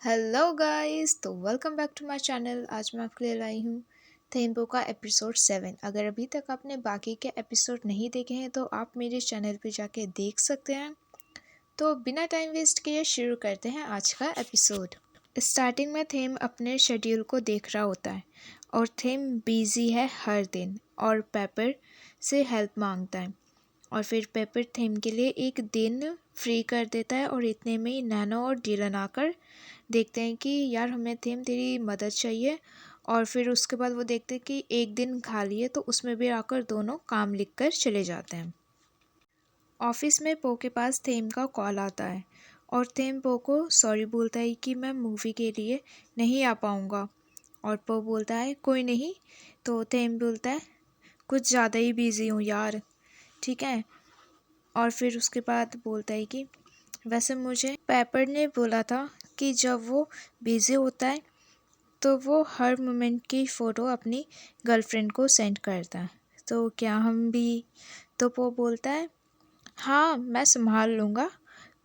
Hello guys, तो welcome back to my channel. आज मैं आपके लिए लाई हूँ थेम्पो का एपिसोड 7। अगर अभी तक आपने बाकी के एपिसोड नहीं देखे हैं तो आप मेरे चैनल पे जाके देख सकते हैं। तो बिना टाइम वेस्ट किए शुरू करते हैं आज का एपिसोड। स्टार्टिंग में थेम अपने शेड्यूल को देख रहा होता है और थेम बिजी है हर दिन और पेपर से हेल्प मांगता है। और फिर पेपर थेम के लिए एक दिन फ्री कर देता है और इतने में ही नैनो और डीलन आकर देखते हैं कि यार हमें थेम तेरी मदद चाहिए। और फिर उसके बाद वो देखते हैं कि एक दिन खाली है, तो उसमें भी आकर दोनों काम लिख कर चले जाते हैं। ऑफिस में पो के पास थेम का कॉल आता है और थेम पो को सॉरी बोलता है कि मैं मूवी के लिए नहीं आ पाऊँगा। और पो बोलता है कोई नहीं। तो थेम बोलता है कुछ ज़्यादा ही बिज़ी हूँ यार, ठीक है। और फिर उसके बाद बोलता है कि वैसे मुझे पेपर ने बोला था कि जब वो बिज़ी होता है तो वो हर मोमेंट की फ़ोटो अपनी गर्लफ्रेंड को सेंड करता है, तो क्या हम भी। तो वो बोलता है हाँ मैं संभाल लूँगा।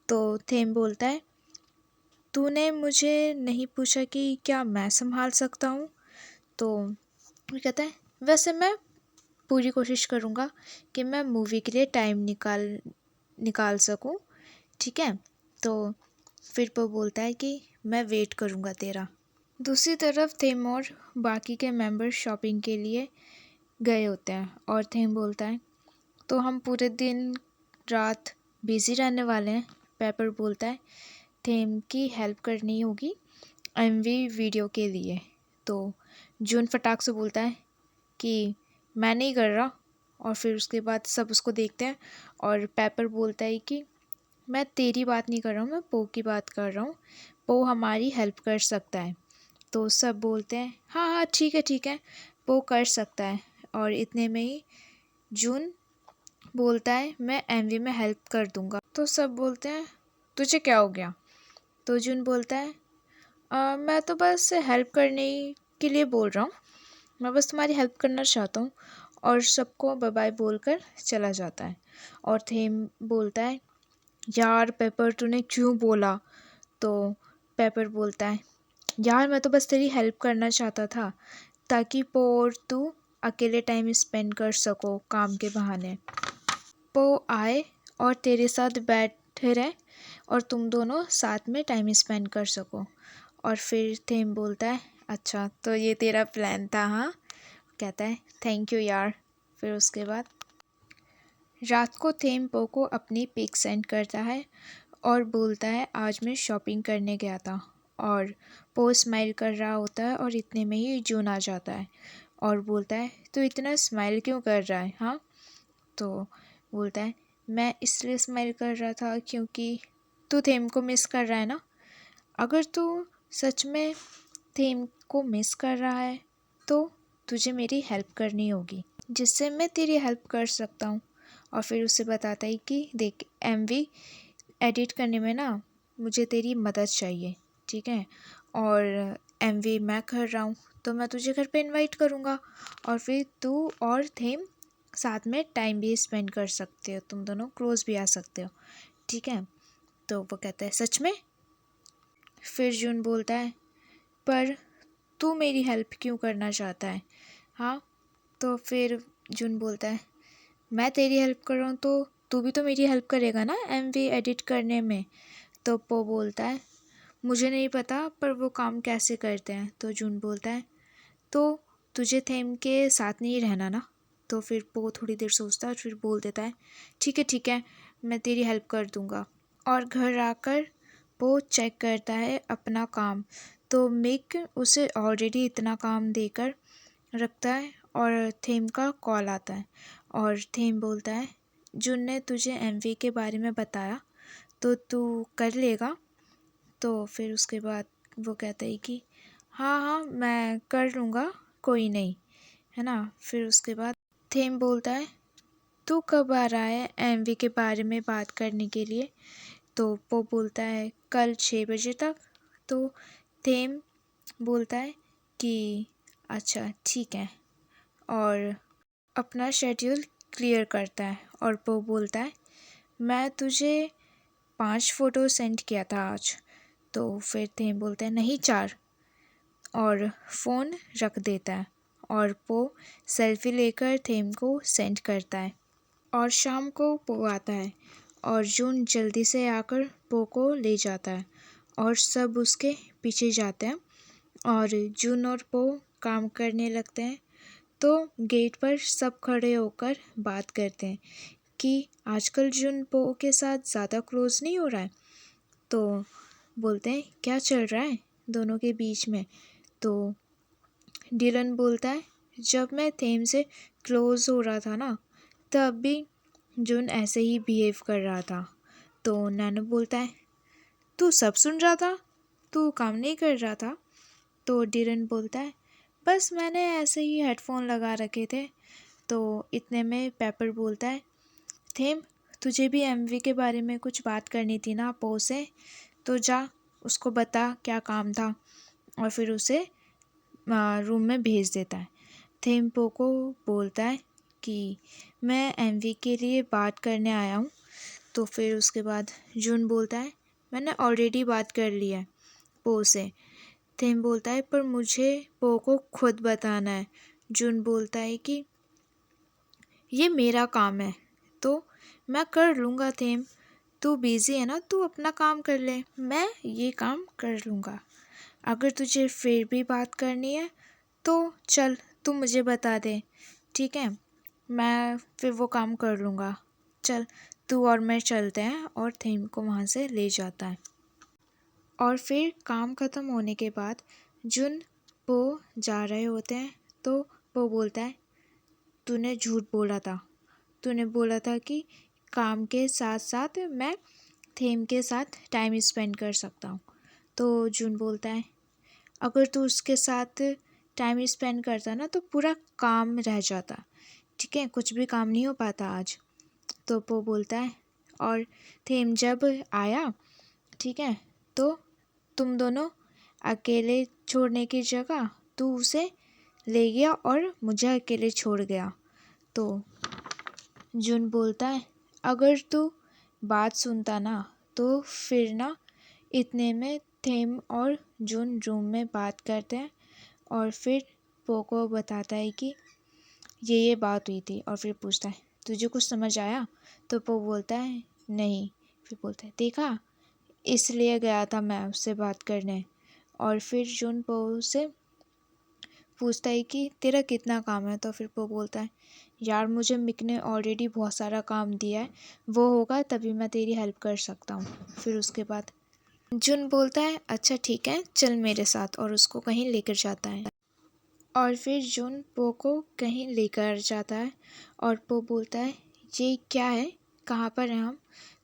तो थेम बोलता है तूने मुझे नहीं पूछा कि क्या मैं संभाल सकता हूँ। तो वो कहता है वैसे मैं पूरी कोशिश करूँगा कि मैं मूवी के लिए टाइम निकाल सकूँ, ठीक है। तो फिर वो बोलता है कि मैं वेट करूँगा तेरा। दूसरी तरफ थेम और बाकी के मेंबर शॉपिंग के लिए गए होते हैं और थेम बोलता है तो हम पूरे दिन रात बिज़ी रहने वाले हैं। पेपर बोलता है थेम की हेल्प करनी होगी एमवी वीडियो के लिए। तो जून फटाक से बोलता है कि मैं नहीं कर रहा। और फिर उसके बाद सब उसको देखते हैं और पेपर बोलता है कि मैं तेरी बात नहीं कर रहा हूँ, मैं पो की बात कर रहा हूँ, पो हमारी हेल्प कर सकता है। तो सब बोलते हैं हाँ हाँ ठीक है वो कर सकता है। और इतने में ही जून बोलता है मैं एमवी में हेल्प कर दूंगा। तो सब बोलते हैं तुझे क्या हो गया। तो जून बोलता है मैं तो बस हेल्प करने के लिए बोल रहा हूँ, मैं बस तुम्हारी हेल्प करना चाहता हूँ। और सबको बाय बाय बोलकर चला जाता है। और थेम बोलता है यार पेपर तूने क्यों बोला। तो पेपर बोलता है यार मैं तो बस तेरी हेल्प करना चाहता था ताकि पो और तू अकेले टाइम स्पेंड कर सको काम के बहाने। पो आए और तेरे साथ बैठे रहे और तुम दोनों साथ में टाइम स्पेंड कर सको। और फिर थेम बोलता है अच्छा तो ये तेरा प्लान था हाँ। कहता है थैंक यू यार। फिर उसके बाद रात को थेम पो को अपनी पिक सेंड करता है और बोलता है आज मैं शॉपिंग करने गया था। और पो स्माइल कर रहा होता है और इतने में ही जून आ जाता है और बोलता है तू इतना स्माइल क्यों कर रहा है हाँ। तो बोलता है मैं इसलिए स्माइल कर रहा था क्योंकि तू थेम को मिस कर रहा है ना। अगर तू सच में थेम को मिस कर रहा है तो तुझे मेरी हेल्प करनी होगी जिससे मैं तेरी हेल्प कर सकता हूँ। और फिर उसे बताता है कि देख एमवी एडिट करने में ना मुझे तेरी मदद चाहिए, ठीक है। और एमवी मैं कर रहा हूँ तो मैं तुझे घर पे इनवाइट करूँगा और फिर तू और थेम साथ में टाइम भी स्पेंड कर सकते हो, तुम दोनों क्लोज भी आ सकते हो, ठीक है। तो वो कहता है सच में। फिर जून बोलता है पर तू मेरी हेल्प क्यों करना चाहता है हाँ। तो फिर जून बोलता है मैं तेरी हेल्प कर रहा हूँ तो तू भी तो मेरी हेल्प करेगा ना एमवी एडिट करने में। तो पो बोलता है मुझे नहीं पता पर वो काम कैसे करते हैं। तो जून बोलता है तो तुझे थेम के साथ नहीं रहना ना। तो फिर पो थोड़ी देर सोचता है और फिर बोल देता है ठीक है मैं तेरी हेल्प कर दूँगा। और घर आकर पो चेक करता है अपना काम, तो मिक उसे ऑलरेडी इतना काम देकर रखता है और थेम का कॉल आता है। और थेम बोलता है जुन ने तुझे एमवी के बारे में बताया तो तू कर लेगा। तो फिर उसके बाद वो कहता है कि हाँ मैं कर लूँगा, कोई नहीं, है ना। फिर उसके बाद थेम बोलता है तू कब आ रहा है एमवी के बारे में बात करने के लिए। तो वो बोलता है कल 6 बजे तक। तो थेम बोलता है कि अच्छा ठीक है और अपना शेड्यूल क्लियर करता है। और वो बोलता है मैं तुझे 5 फ़ोटो सेंड किया था आज, तो फिर थेम बोलता है नहीं 4 और फ़ोन रख देता है और पो सेल्फी लेकर थेम को सेंड करता है। और शाम को पो आता है और जून जल्दी से आकर पो को ले जाता है और सब उसके पीछे जाते हैं और जून और पो काम करने लगते हैं। तो गेट पर सब खड़े होकर बात करते हैं कि आजकल जून पो के साथ ज़्यादा क्लोज नहीं हो रहा है। तो बोलते हैं क्या चल रहा है दोनों के बीच में। तो डिलन बोलता है जब मैं थेम से क्लोज हो रहा था ना तब भी जून ऐसे ही बिहेव कर रहा था। तो नैनो बोलता है तू सब सुन रहा था, तू काम नहीं कर रहा था। तो डिलन बोलता है बस मैंने ऐसे ही हेडफोन लगा रखे थे। तो इतने में पेपर बोलता है थेम तुझे भी एमवी के बारे में कुछ बात करनी थी ना पो से, तो जा उसको बता क्या काम था। और फिर उसे रूम में भेज देता है। थेम पो को बोलता है कि मैं एमवी के लिए बात करने आया हूँ। तो फिर उसके बाद जून बोलता है मैंने ऑलरेडी बात कर लिया है पो से। थेम बोलता है पर मुझे पो को खुद बताना है। जून बोलता है कि ये मेरा काम है तो मैं कर लूँगा थेम, तू बिज़ी है ना, तू अपना काम कर ले, मैं ये काम कर लूँगा। अगर तुझे फिर भी बात करनी है तो चल तू मुझे बता दे, ठीक है, मैं फिर वो काम कर लूँगा। चल तू और मैं चलते हैं और थेम को वहाँ से ले जाता है। और फिर काम ख़त्म होने के बाद जुन पो जा रहे होते हैं तो पो बोलता है तूने झूठ बोला था, तूने बोला था कि काम के साथ साथ मैं थेम के साथ टाइम स्पेंड कर सकता हूँ। तो जुन बोलता है अगर तू उसके साथ टाइम स्पेंड करता ना तो पूरा काम रह जाता, ठीक है, कुछ भी काम नहीं हो पाता आज। तो पो बोलता है और थेम जब आया, ठीक है, तो तुम दोनों अकेले छोड़ने की जगह तू उसे ले गया और मुझे अकेले छोड़ गया। तो जुन बोलता है अगर तू बात सुनता ना तो फिर ना। इतने में थेम और जुन रूम में बात करते हैं और फिर पो को बताता है कि ये बात हुई थी और फिर पूछता है तुझे कुछ समझ आया। तो पो बोलता है नहीं। फिर बोलता है देखा इसलिए गया था मैं उससे बात करने। और फिर जुन पो से पूछता है कि तेरा कितना काम है। तो फिर पो बोलता है यार मुझे मिक ने ऑलरेडी बहुत सारा काम दिया है, वो होगा तभी मैं तेरी हेल्प कर सकता हूँ। फिर उसके बाद जुन बोलता है अच्छा ठीक है चल मेरे साथ, और उसको कहीं लेकर जाता है। और फिर जुन पो को कहीं लेकर जाता है और पो बोलता है ये क्या है, कहाँ पर हैं हम।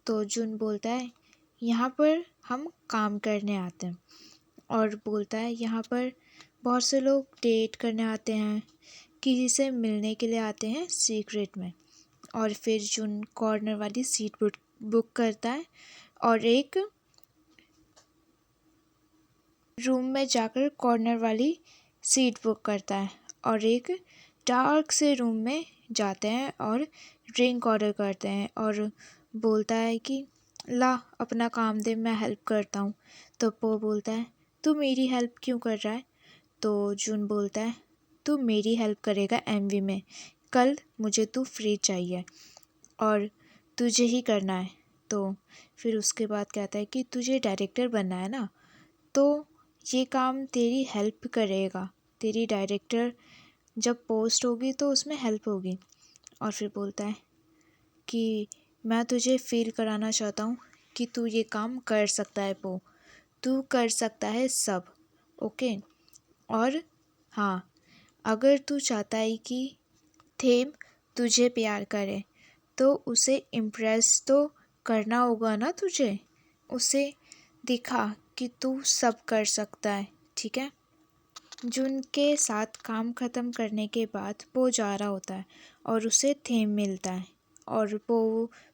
तो जुन बोलता है यहाँ पर हम काम करने आते हैं। और बोलता है यहाँ पर बहुत से लोग डेट करने आते हैं, किसी से मिलने के लिए आते हैं सीक्रेट में। और फिर जुन कॉर्नर वाली सीट बुक करता है और एक रूम में जाकर कॉर्नर वाली सीट बुक करता है और एक डार्क से रूम में जाते हैं और ड्रिंक ऑर्डर करते हैं और बोलता है कि ला अपना काम दे मैं हेल्प करता हूँ। तो पो बोलता है तू मेरी हेल्प क्यों कर रहा है। तो जून बोलता है तू मेरी हेल्प करेगा एमवी में, कल मुझे तू फ्री चाहिए और तुझे ही करना है। तो फिर उसके बाद कहता है कि तुझे डायरेक्टर बनना है ना, तो ये काम तेरी हेल्प करेगा, तेरी डायरेक्टर जब पोस्ट होगी तो उसमें हेल्प होगी। और फिर बोलता है कि मैं तुझे फील कराना चाहता हूँ कि तू ये काम कर सकता है पो, तू कर सकता है सब, ओके। और हाँ, अगर तू चाहता है कि थेम तुझे प्यार करे तो उसे इम्प्रेस तो करना होगा ना तुझे, उसे दिखा कि तू सब कर सकता है, ठीक है। जुन के साथ काम ख़त्म करने के बाद पो जा रहा होता है और उसे थेम मिलता है और पो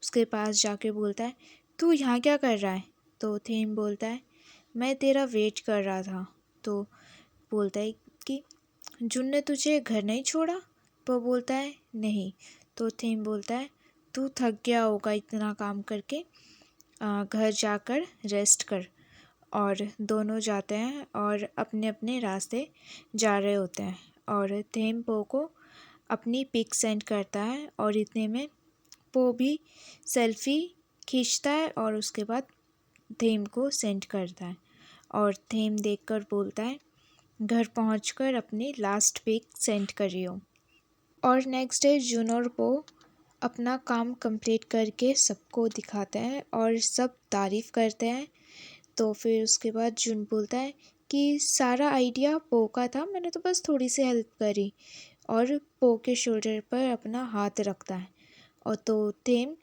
उसके पास जाके बोलता है तू यहाँ क्या कर रहा है। तो थेम बोलता है मैं तेरा वेट कर रहा था। तो बोलता है कि जुन ने तुझे घर नहीं छोड़ा। पो बोलता है नहीं। तो थेम बोलता है तू थक गया होगा इतना काम करके, घर जाकर रेस्ट कर। और दोनों जाते हैं और अपने अपने रास्ते जा रहे होते हैं। और थेम पो को अपनी पिक सेंड करता है और इतने में पो भी सेल्फी खींचता है और उसके बाद थेम को सेंड करता है। और थेम देखकर बोलता है, घर पहुंचकर अपनी लास्ट पिक सेंड करियो। और नेक्स्ट डे जून और पो अपना काम कंप्लीट करके सबको दिखाते हैं और सब तारीफ़ करते हैं। तो फिर उसके बाद जून बोलता है कि सारा आइडिया पो का था, मैंने तो बस थोड़ी सी हेल्प करी। और पो के शोल्डर पर अपना हाथ रखता है और तो थेम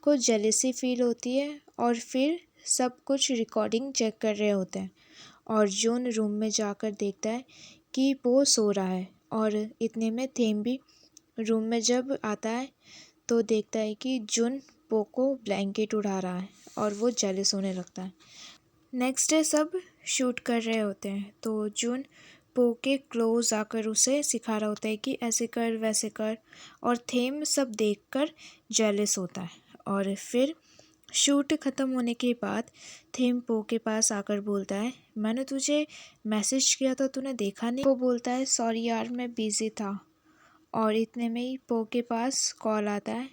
को जेलेसी फील होती है। और फिर सब कुछ रिकॉर्डिंग चेक कर रहे होते हैं और जून रूम में जाकर देखता है कि पो सो रहा है। और इतने में थेम भी रूम में जब आता है तो देखता है कि जून पो को ब्लैंकेट उड़ा रहा है और वो जेलस होने लगता है। नेक्स्ट डे सब शूट कर रहे होते हैं तो जून पो के क्लोज आकर उसे सिखा रहा होता है कि ऐसे कर वैसे कर। और थेम सब देखकर जेलस होता है। और फिर शूट ख़त्म होने के बाद थेम पो के पास आकर बोलता है, मैंने तुझे मैसेज किया था, तूने देखा नहीं? वो बोलता है, सॉरी यार मैं बिज़ी था। और इतने में ही पो के पास कॉल आता है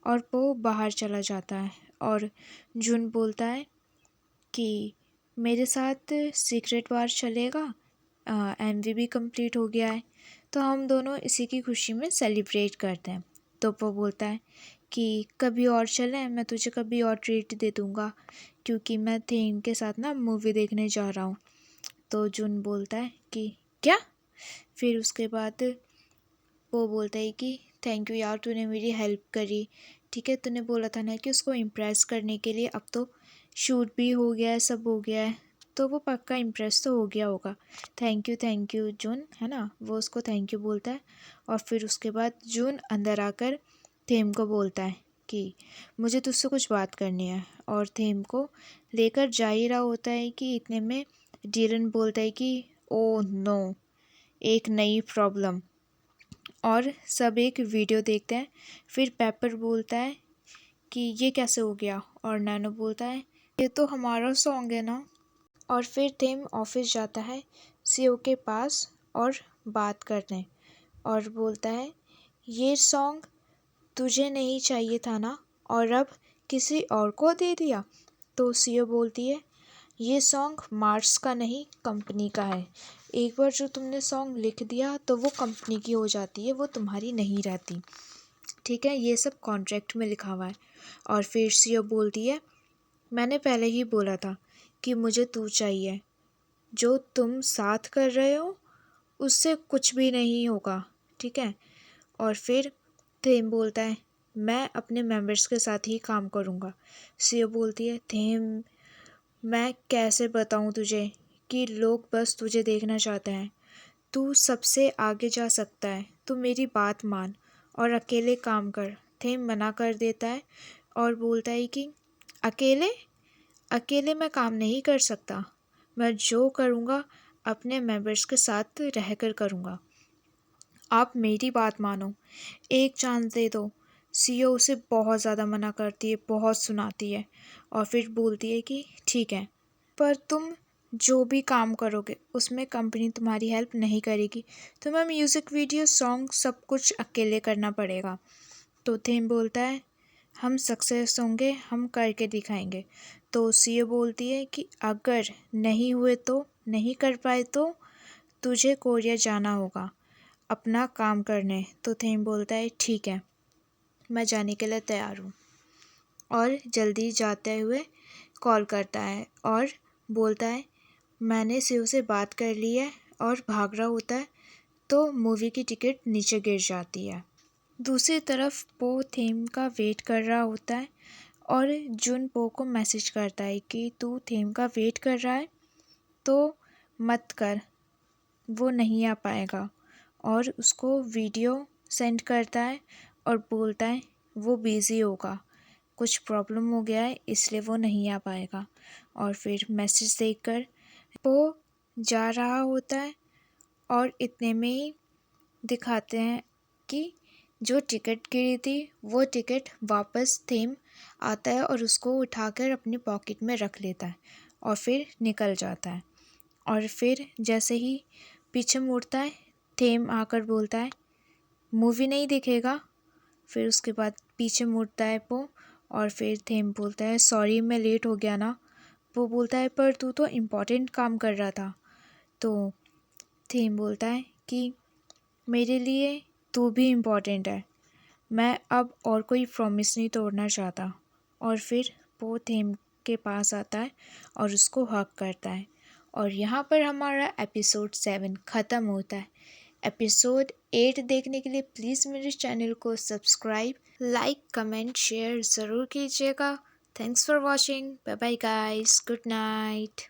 और पो बाहर चला जाता है। और जून बोलता है कि मेरे साथ सीक्रेट वार चलेगा, एमवी भी कंप्लीट हो गया है, तो हम दोनों इसी की खुशी में सेलिब्रेट करते हैं। तो पो बोलता है कि कभी और चलें, मैं तुझे कभी और ट्रीट दे दूँगा क्योंकि मैं थेम के साथ ना मूवी देखने जा रहा हूँ। तो जून बोलता है कि क्या? फिर उसके बाद वो बोलता है कि थैंक यू यार, तूने मेरी हेल्प करी। ठीक है, तूने बोला था ना कि उसको इम्प्रेस करने के लिए, अब तो शूट भी हो गया है, सब हो गया है, तो वो पक्का इम्प्रेस तो हो गया होगा। थैंक यू जून, है ना? वो उसको थैंक यू बोलता है। और फिर उसके बाद जून अंदर आकर थेम को बोलता है कि मुझे तुझसे कुछ बात करनी है। और थेम को लेकर जा ही रहा होता है कि इतने में डीलन बोलता है कि ओह नो, एक नई प्रॉब्लम। और सब एक वीडियो देखते हैं। फिर पेपर बोलता है कि ये कैसे हो गया? और नैनो बोलता है, ये तो हमारा सॉन्ग है ना। और फिर थेम ऑफिस जाता है सीईओ के पास और बात करने, और बोलता है, ये सॉन्ग तुझे नहीं चाहिए था ना, और अब किसी और को दे दिया? तो सीईओ बोलती है, ये सॉन्ग मार्स का नहीं, कंपनी का है। एक बार जो तुमने सॉन्ग लिख दिया तो वो कंपनी की हो जाती है, वो तुम्हारी नहीं रहती। ठीक है, ये सब कॉन्ट्रैक्ट में लिखा हुआ है। और फिर सीईओ बोलती है, मैंने पहले ही बोला था कि मुझे तू चाहिए, जो तुम साथ कर रहे हो उससे कुछ भी नहीं होगा। ठीक है। और फिर थेम बोलता है, मैं अपने मेंबर्स के साथ ही काम करूँगा। सीईओ बोलती है, थेम मैं कैसे बताऊँ तुझे कि लोग बस तुझे देखना चाहते हैं। तू सबसे आगे जा सकता है, तू मेरी बात मान और अकेले काम कर। थेम मना कर देता है और बोलता है कि अकेले अकेले मैं काम नहीं कर सकता, मैं जो करूँगा अपने मेंबर्स के साथ रहकर करूँगा। आप मेरी बात मानो, एक चांस दे दो। सीईओ उसे बहुत ज़्यादा मना करती है, बहुत सुनाती है और फिर बोलती है कि ठीक है, पर तुम जो भी काम करोगे उसमें कंपनी तुम्हारी हेल्प नहीं करेगी, तुम्हें म्यूज़िक वीडियो सॉन्ग सब कुछ अकेले करना पड़ेगा। तो थेम बोलता है, हम सक्सेस होंगे, हम करके दिखाएंगे। तो सीईओ बोलती है कि अगर नहीं हुए तो, नहीं कर पाए तो तुझे कोरिया जाना होगा अपना काम करने। तो थेम बोलता है, ठीक है, मैं जाने के लिए तैयार हूँ। और जल्दी जाते हुए कॉल करता है और बोलता है, मैंने सीईओ से बात कर ली है, और भाग रहा होता है तो मूवी की टिकट नीचे गिर जाती है। दूसरी तरफ पो थेम का वेट कर रहा होता है और जुन पो को मैसेज करता है कि तू थेम का वेट कर रहा है तो मत कर, वो नहीं आ पाएगा। और उसको वीडियो सेंड करता है और बोलता है वो बिज़ी होगा, कुछ प्रॉब्लम हो गया है इसलिए वो नहीं आ पाएगा। और फिर मैसेज देखकर वो जा रहा होता है और इतने में ही दिखाते हैं कि जो टिकट गिरी थी वो टिकट वापस थेम आता है और उसको उठाकर अपनी पॉकेट में रख लेता है। और फिर निकल जाता है। और फिर जैसे ही पीछे मुड़ता है, थेम आकर बोलता है मूवी नहीं देखेगा। फिर उसके बाद पीछे मुड़ता है वो, और फिर थेम बोलता है सॉरी मैं लेट हो गया ना। वो बोलता है पर तू तो इम्पोर्टेंट काम कर रहा था। तो थेम बोलता है कि मेरे लिए तू भी इम्पोर्टेंट है, मैं अब और कोई प्रॉमिस नहीं तोड़ना चाहता। और फिर वो थेम के पास आता है और उसको हग करता है। और यहाँ पर हमारा एपिसोड 7 ख़त्म होता है। एपिसोड 8 देखने के लिए प्लीज़ मेरे चैनल को सब्सक्राइब, लाइक, कमेंट, शेयर ज़रूर कीजिएगा। Thanks for watching. Bye bye guys, good night.